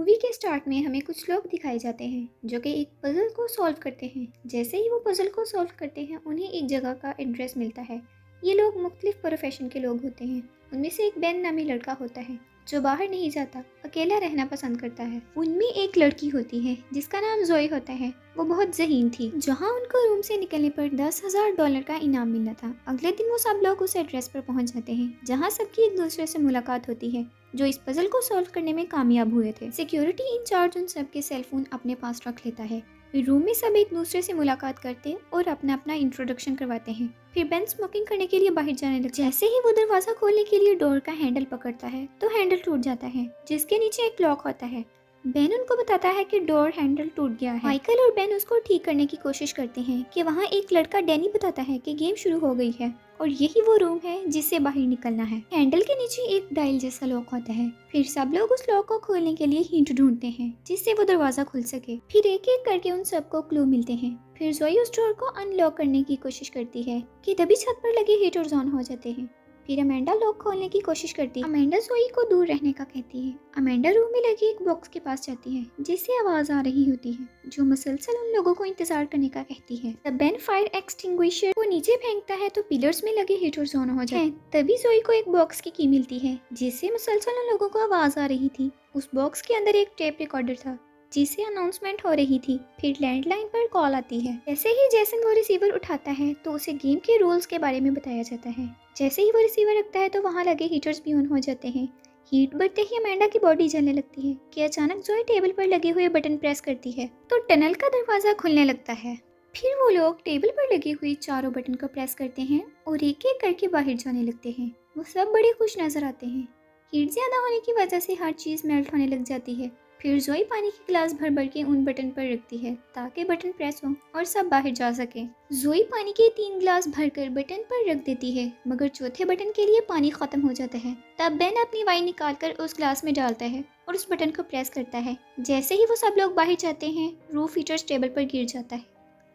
Movie के start में हमें कुछ लोग दिखाए जाते हैं जो कि एक पजल को सॉल्व करते हैं। जैसे ही वो पजल को सॉल्व करते हैं उन्हें एक जगह का एड्रेस मिलता है। ये लोग मुख्तलिफ प्रोफेशन के लोग होते हैं। उनमें से एक बेन नामी लड़का होता है जो बाहर नहीं जाता, अकेला रहना पसंद करता है। उनमें एक लड़की होती है जिसका नाम जोई होता है। वो बहुत ज़हीन थी। जहाँ उनको रूम से निकलने पर $10,000 का इनाम मिलना था। अगले दिन वो सब लोग उस एड्रेस पर पहुँच जाते हैं जहाँ सबकी एक दूसरे से मुलाकात होती है जो इस पजल को सॉल्व करने में कामयाब हुए थे। सिक्योरिटी इंचार्ज उन सबके सेलफोन अपने पास रख लेता है। फिर रूम में सब एक दूसरे से मुलाकात करते और अपना अपना इंट्रोडक्शन करवाते हैं। फिर बेन स्मोकिंग करने के लिए बाहर जाने लगता है। जैसे ही वो दरवाजा खोलने के लिए डोर का हैंडल पकड़ता है तो हैंडल टूट जाता है जिसके नीचे एक लॉक होता है। बेन उनको बताता है कि डोर हैंडल टूट गया है। माइकल और बेन उसको ठीक करने की कोशिश करते हैं कि वहाँ एक लड़का डैनी बताता है कि गेम शुरू हो गई है और यही वो रूम है जिससे बाहर निकलना है। हैंडल के नीचे एक डायल जैसा लॉक होता है। फिर सब लोग उस लॉक को खोलने के लिए हिंट ढूंढते हैं जिससे वो दरवाजा खुल सके। फिर एक एक करके उन सबको क्लू मिलते हैं। फिर जोई उस डोर को अनलॉक करने की कोशिश करती है कि तभी छत पर लगे हीटर्स ऑन हो जाते हैं। फिर अमेंडा लॉक खोलने की कोशिश करती है। अमेंडा जोई को दूर रहने का कहती है। अमेंडा रूम में लगे एक बॉक्स के पास जाती है जिससे आवाज आ रही होती है जो मुसलसल उन लोगों को इंतजार करने का कहती है। तब बेन फायर एक्सटिंग्विशर को नीचे फेंकता है तो पिलर्स में लगे हीटर्स ऑन हो जाते हैं। तभी जोई को एक बॉक्स की मिलती है जिससे मुसलसल उन लोगों को आवाज आ रही थी। उस बॉक्स के अंदर एक टेप रिकॉर्डर था जिससे अनाउंसमेंट हो रही थी। फिर लैंडलाइन पर कॉल आती है। जैसे ही जैसन वो रिसीवर उठाता है तो उसे गेम के रूल्स के बारे में बताया जाता है। जैसे ही वो रिसीवर रखता है तो वहाँ लगे हीटर्स भी ऑन हो जाते हैं। हीट बढ़ते ही अमेंडा की बॉडी जलने लगती है कि अचानक जोई टेबल पर लगे हुए बटन प्रेस करती है तो टनल का दरवाजा खुलने लगता है। फिर वो लोग टेबल पर लगे हुए चारों बटन को प्रेस करते हैं और एक एक करके बाहर जाने लगते हैं। वो सब बड़े खुश नजर आते हैं। हीट ज्यादा होने की वजह से हर चीज मेल्ट होने लग जाती है। फिर जोई पानी की गिलास भर भर के उन बटन पर रखती है ताकि बटन प्रेस हो और सब बाहर जा सके। जोई पानी के 3 गिलास भरकर बटन पर रख देती है मगर चौथे बटन के लिए पानी खत्म हो जाता है। तब बेन अपनी वाइन निकालकर उस गिलास में डालता है और उस बटन को प्रेस करता है। जैसे ही वो सब लोग बाहर जाते हैं रूफ हीटर्स टेबल पर गिर जाता है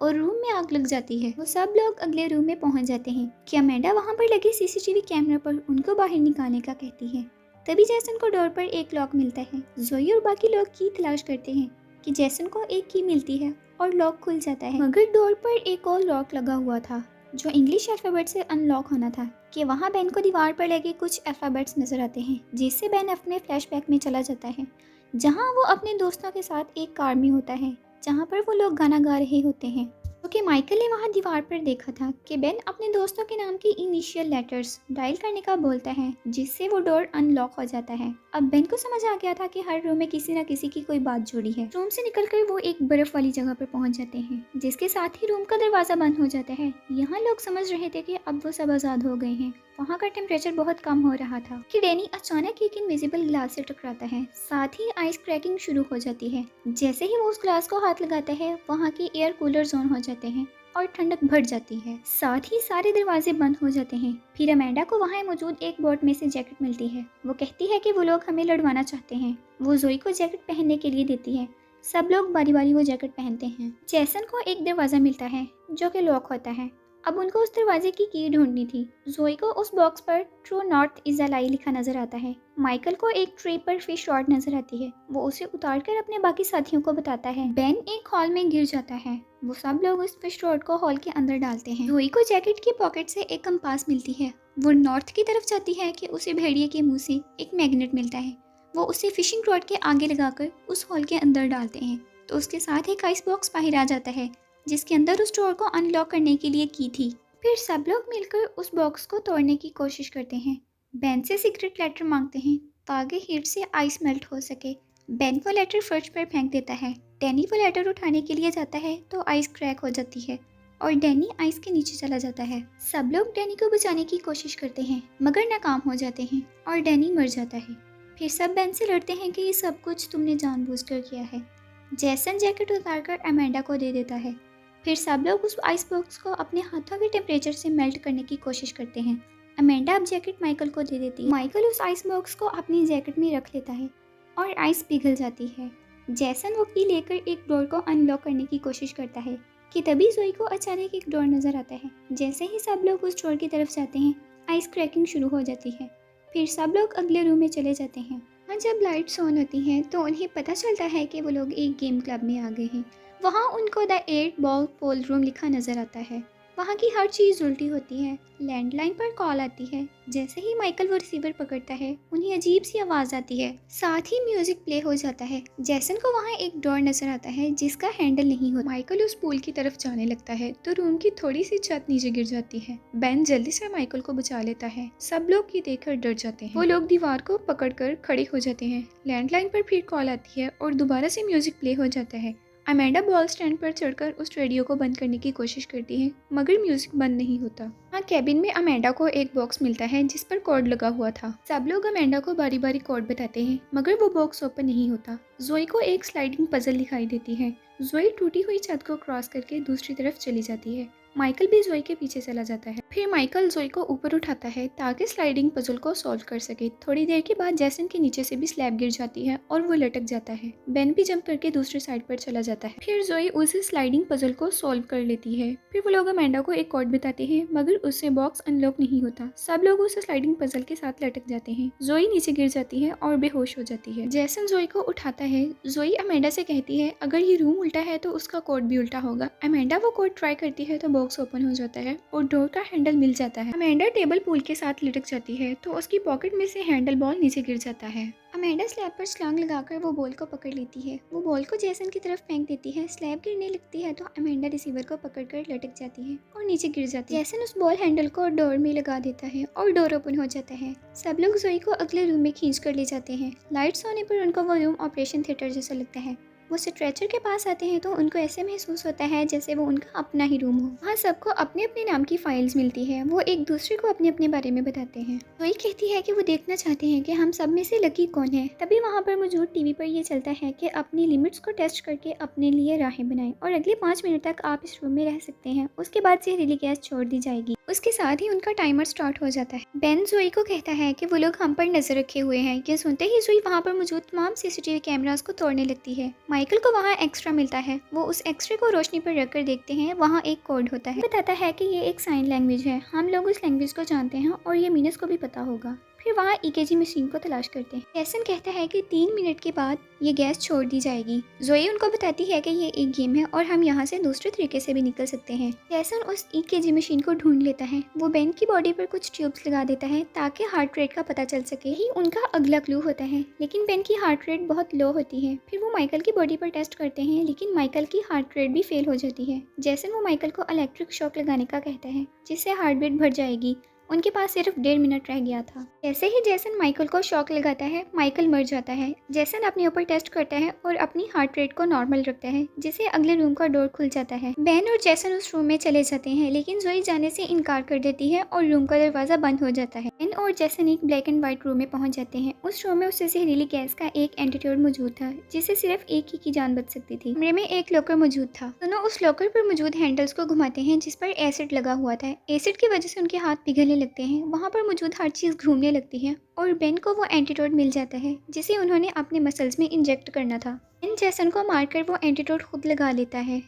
और रूम में आग लग जाती है। वो सब लोग अगले रूम में पहुंच जाते हैं कि अमेंडा वहाँ पर लगे सीसीटीवी कैमरा पर उनको बाहर निकालने का कहती है। तभी जैसन को डोर पर एक लॉक मिलता है। जोई और बाकी लोग की तलाश करते हैं कि जैसन को एक की मिलती है और लॉक खुल जाता है। मगर डोर पर एक और लॉक लगा हुआ था जो इंग्लिश अल्फाबेट से अनलॉक होना था कि वहाँ बेन को दीवार पर लगे कुछ अल्फाबेट्स नजर आते हैं जिससे बेन अपने फ्लैशबैक में चला जाता है जहाँ वो अपने दोस्तों के साथ एक कार में होता है जहाँ पर वो लोग गाना गा रहे होते हैं। क्योंकि माइकल ने वहाँ दीवार पर देखा था कि बेन अपने दोस्तों के नाम की इनिशियल लेटर्स डायल करने का बोलता है जिससे वो डोर अनलॉक हो जाता है। अब बेन को समझ आ गया था कि हर रूम में किसी न किसी की कोई बात जुड़ी है। रूम से निकलकर वो एक बर्फ वाली जगह पर पहुंच जाते हैं जिसके साथ ही रूम का दरवाजा बंद हो जाता है। यहाँ लोग समझ रहे थे कि अब वो सब आजाद हो गए हैं। वहाँ का टेम्परेचर बहुत कम हो रहा था कि डैनी अचानक एक इनविजिबल ग्लास से टकराता है। साथ ही आइस क्रैकिंग शुरू हो जाती है। जैसे ही वो उस ग्लास को हाथ लगाता है वहाँ के एयर कूलर ऑन हो जाते हैं और ठंडक बढ़ जाती है। साथ ही सारे दरवाजे बंद हो जाते हैं। फिर अमेंडा को वहाँ मौजूद एक बोट में से जैकेट मिलती है। वो कहती है कि वो लोग हमें लड़वाना चाहते हैं। वो जोई को जैकेट पहनने के लिए देती है। सब लोग बारी बारी वो जैकेट पहनते हैं। जैसन को एक दरवाजा मिलता है जो कि लॉक होता है। अब उनको उस दरवाजे की ढूंढनी थी। जोई को उस बॉक्स पर ट्रू नॉर्थ इज अ लाई लिखा नजर आता है। माइकल को एक ट्री पर फिश रॉड नजर आती है। वो उसे उतारकर अपने बाकी साथियों को बताता है। बेन एक हॉल में गिर जाता है। वो सब लोग उस फिश रॉड को हॉल के अंदर डालते हैं। जोई को जैकेट की पॉकेट से एक कंपास मिलती है। वो नॉर्थ की तरफ जाती है कि उसे भेड़िए के मुंह से एक मैग्नेट मिलता है। वो उसे फिशिंग रॉड के आगे लगाकर उस हॉल के अंदर डालते हैं तो उसके साथ एक आइस बॉक्स बाहर आ जाता है जिसके अंदर उस डोर को अनलॉक करने के लिए की थी। फिर सब लोग मिलकर उस बॉक्स को तोड़ने की कोशिश करते हैं। बेन से सीक्रेट लेटर मांगते हैं ताकि हीट से आइस मेल्ट हो सके। बेन वो लेटर फर्श पर फेंक देता है। डैनी वो लेटर उठाने के लिए जाता है तो आइस क्रैक हो जाती है और डैनी आइस के नीचे चला जाता है। सब लोग डैनी को बचाने की कोशिश करते हैं मगर नाकाम हो जाते हैं और डैनी मर जाता है। फिर सब बेन से लड़ते हैं कि ये सब कुछ तुमने जानबूझकर किया है। जैसन जैकेट उतारकर अमेंडा को दे देता है। फिर सब लोग उस आइस बॉक्स को अपने हाथों के टेम्परेचर से मेल्ट करने की कोशिश करते हैं। अमेंडा अब जैकेट माइकल को दे देती है। माइकल उस आइस बॉक्स को अपनी जैकेट में रख लेता है और आइस पिघल जाती है। जैसन वो की लेकर एक डोर को अनलॉक करने की कोशिश करता है कि तभी जोई को अचानक एक डोर नजर आता है। जैसे ही सब लोग उस डोर की तरफ जाते हैं आइस क्रैकिंग शुरू हो जाती है। फिर सब लोग अगले रूम में चले जाते हैं हाँ, जब लाइट्स ऑन होती हैं तो उन्हें पता चलता है कि वो लोग एक गेम क्लब में आ गए हैं। वहाँ उनको द 8 बॉल पोल रूम लिखा नज़र आता है। वहाँ की हर चीज़ उल्टी होती है। लैंडलाइन पर कॉल आती है। जैसे ही माइकल वो रिसीवर पकड़ता है उन्हें अजीब सी आवाज़ आती है। साथ ही म्यूजिक प्ले हो जाता है। जैसन को वहाँ एक डोर नजर आता है जिसका हैंडल नहीं होता। माइकल उस पूल की तरफ जाने लगता है तो रूम की थोड़ी सी छत नीचे गिर जाती है। बेन जल्दी से माइकल को बचा लेता है। सब लोग ये देखकर डर जाते हैं। वो लोग दीवार को पकड़कर खड़े हो जाते हैं। लैंडलाइन पर फिर कॉल आती है और दोबारा से म्यूजिक प्ले हो जाता है। अमेंडा बॉल स्टैंड पर चढ़कर उस रेडियो को बंद करने की कोशिश करती है मगर म्यूजिक बंद नहीं होता। हाँ, कैबिन में अमेंडा को एक बॉक्स मिलता है जिस पर कोड लगा हुआ था। सब लोग अमेंडा को बारी बारी कोड बताते हैं मगर वो बॉक्स ओपन नहीं होता। जोई को एक स्लाइडिंग पजल दिखाई देती है। जोई टूटी हुई छत को क्रॉस करके दूसरी तरफ चली जाती है। माइकल भी जोई के पीछे चला जाता है। फिर माइकल जोई को ऊपर उठाता है ताकि स्लाइडिंग पजल को सॉल्व कर सके। थोड़ी देर के बाद जैसन के नीचे से भी स्लैब गिर जाती है और वो लटक जाता है। बेन भी जंप करके दूसरे साइड पर चला जाता है। फिर जोई उस स्लाइडिंग पजल को सॉल्व कर लेती है। फिर वो लोग अमेंडा को एक कोड बताते हैं मगर उससे बॉक्स अनलॉक नहीं होता। सब लोग उस स्लाइडिंग पजल के साथ लटक जाते हैं। जोई नीचे गिर जाती है और बेहोश हो जाती है। जैसन जोई को उठाता है। जोई अमेंडा से कहती है अगर ये रूम उल्टा है तो उसका कोड भी उल्टा होगा। अमेंडा वो कोड ट्राई करती है तो बॉक्स ओपन हो जाता है और डोर का हैंडल मिल जाता है। अमेंडा टेबल पूल के साथ लटक जाती है तो उसकी पॉकेट में से हैंडल बॉल नीचे गिर जाता है। अमेंडा स्लैब पर छलांग लगाकर वो बॉल को पकड़ लेती है। वो बॉल को जैसन की तरफ फेंक देती है। स्लैब गिरने लगती है तो अमेंडा रिसीवर को पकड़कर लटक जाती है और नीचे गिर जाती है। जैसन उस बॉल हैंडल को डोर में लगा देता है और डोर ओपन हो जाता है। सब लोग जोई को अगले रूम में खींच कर ले जाते हैं। लाइट्स होने पर उनको वो रूम ऑपरेशन थिएटर जैसा लगता है। वो स्ट्रेचर के पास आते हैं तो उनको ऐसे महसूस होता है जैसे वो उनका अपना ही रूम हो। वहाँ सबको अपने अपने नाम की फाइल्स मिलती है। वो एक दूसरे को अपने अपने बारे में बताते हैं। जोई कहती है कि वो देखना चाहते हैं कि हम सब में से लकी कौन है। तभी वहाँ पर मौजूद टीवी पर ये चलता है कि अपनी लिमिट्स को टेस्ट करके अपने लिए राहें बनाएं और अगले 5 मिनट तक आप इस रूम में रह सकते हैं। उसके बाद जहरीली गैस छोड़ दी जाएगी। उसके साथ ही उनका टाइमर स्टार्ट हो जाता है। बेन जोई को कहता है कि वो लोग हम पर नजर रखे हुए हैं। ये सुनते ही जोई वहाँ पर मौजूद तमाम सीसीटीवी कैमरास को तोड़ने लगती है। माइकल को वहाँ एक्स्ट्रा मिलता है। वो उस एक्स्ट्रे को रोशनी पर रखकर देखते हैं। वहाँ एक कोड होता है। बताता है कि ये एक साइन लैंग्वेज है। हम लोग उस लैंग्वेज को जानते हैं और ये मीनस को भी पता होगा। फिर वहाँ ईकेजी मशीन को तलाश करते हैं। जैसन कहता है कि 3 मिनट के बाद ये गैस छोड़ दी जाएगी। जोई उनको बताती है कि ये एक गेम है और हम यहाँ से दूसरे तरीके से भी निकल सकते हैं। जैसन उस ईकेजी मशीन को ढूंढ लेता है। वो बेन की बॉडी पर कुछ ट्यूब्स लगा देता है ताकि हार्ट रेट का पता चल सके। ही उनका अगला क्लू होता है लेकिन बेन की हार्ट रेट बहुत लो होती है। फिर वो माइकल की बॉडी पर टेस्ट करते हैं लेकिन माइकल की हार्ट रेट भी फेल हो जाती है। जैसन वो माइकल को इलेक्ट्रिक शॉक लगाने का कहता है जिससे हार्ट बीट बढ़ जाएगी। उनके पास सिर्फ 1.5 मिनट रह गया था। जैसे ही जैसन माइकल को शॉक लगाता है माइकल मर जाता है। जैसन अपने ऊपर टेस्ट करता है और अपनी हार्ट रेट को नॉर्मल रखता है जिससे अगले रूम का डोर खुल जाता है। बेन और जैसन उस रूम में चले जाते हैं लेकिन जोई जाने से इनकार कर देती है और रूम का दरवाजा बंद हो जाता है। बेन और जैसन एक ब्लैक एंड व्हाइट रूम में पहुंच जाते हैं। उस रूम में उससे जहरीली गैस का एक एंटीट्यूड मौजूद था जिससे सिर्फ एक ही की जान बच सकती थी। कमरे में एक लॉकर मौजूद था। दोनों उस लॉकर पर मौजूद हैंडल्स को घुमाते हैं जिस पर एसिड लगा हुआ था। एसिड की वजह से उनके हाथ पिघलने लगते हैं। वहाँ पर मौजूद हर चीज़ घूमने लगती है और बेन को वो एंटीडोट मिल जाता है जिसे उन्होंने अपने मसल्स में इंजेक्ट करना था। बेन जैसन को मारकर वो एंटीडोट खुद लगा लेता है।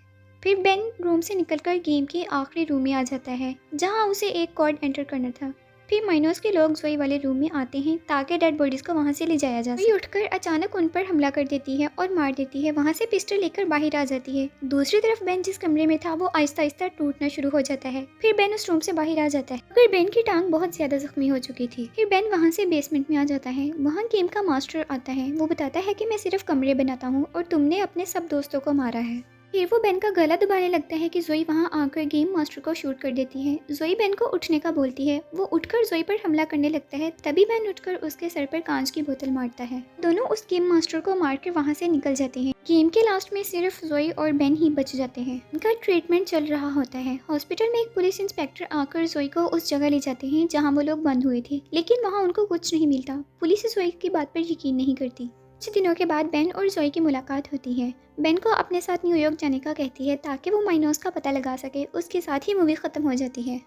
फिर बेन रूम से निकलकर गेम के आखिरी रूम में आ जाता है जहाँ उसे एक कोड एंटर करना था। फिर माइनोस के लोग जोई वाले रूम में आते हैं ताकि डेड बॉडीज को वहाँ से ले जाया जा सके। उठकर अचानक उन पर हमला कर देती है और मार देती है। वहाँ से पिस्टल लेकर बाहर आ जाती है। दूसरी तरफ बेन जिस कमरे में था वो आहिस्ता आहिस्ता टूटना शुरू हो जाता है। फिर बेन उस रूम से बाहर आ जाता है मगर बेन की टांग बहुत ज्यादा जख्मी हो चुकी थी। फिर बेन वहाँ से बेसमेंट में आ जाता है। वहाँ गेम का मास्टर आता है। वो बताता है कि मैं सिर्फ कमरे बनाता हूँ और तुमने अपने सब दोस्तों को मारा है। फिर वो बेन का गला दबाने लगता है कि जोई वहाँ आकर गेम मास्टर को शूट कर देती है। जोई बेन को उठने का बोलती है। वो उठकर जोई पर हमला करने लगता है। तभी बेन उठकर उसके सर पर कांच की बोतल मारता है। दोनों उस गेम मास्टर को मारकर वहाँ से निकल जाते हैं। गेम के लास्ट में सिर्फ जोई और बेन ही बच जाते हैं। उनका ट्रीटमेंट चल रहा होता है। हॉस्पिटल में एक पुलिस इंस्पेक्टर आकर जोई को उस जगह ले जाते हैं जहाँ वो लोग बंद हुए थे लेकिन वहाँ उनको कुछ नहीं मिलता। पुलिस जोई की बात पर यकीन नहीं करती। कुछ दिनों के बाद बेन और जोई की मुलाकात होती है। बेन को अपने साथ न्यूयॉर्क जाने का कहती है ताकि वो माइनोस का पता लगा सके। उसके साथ ही मूवी खत्म हो जाती है।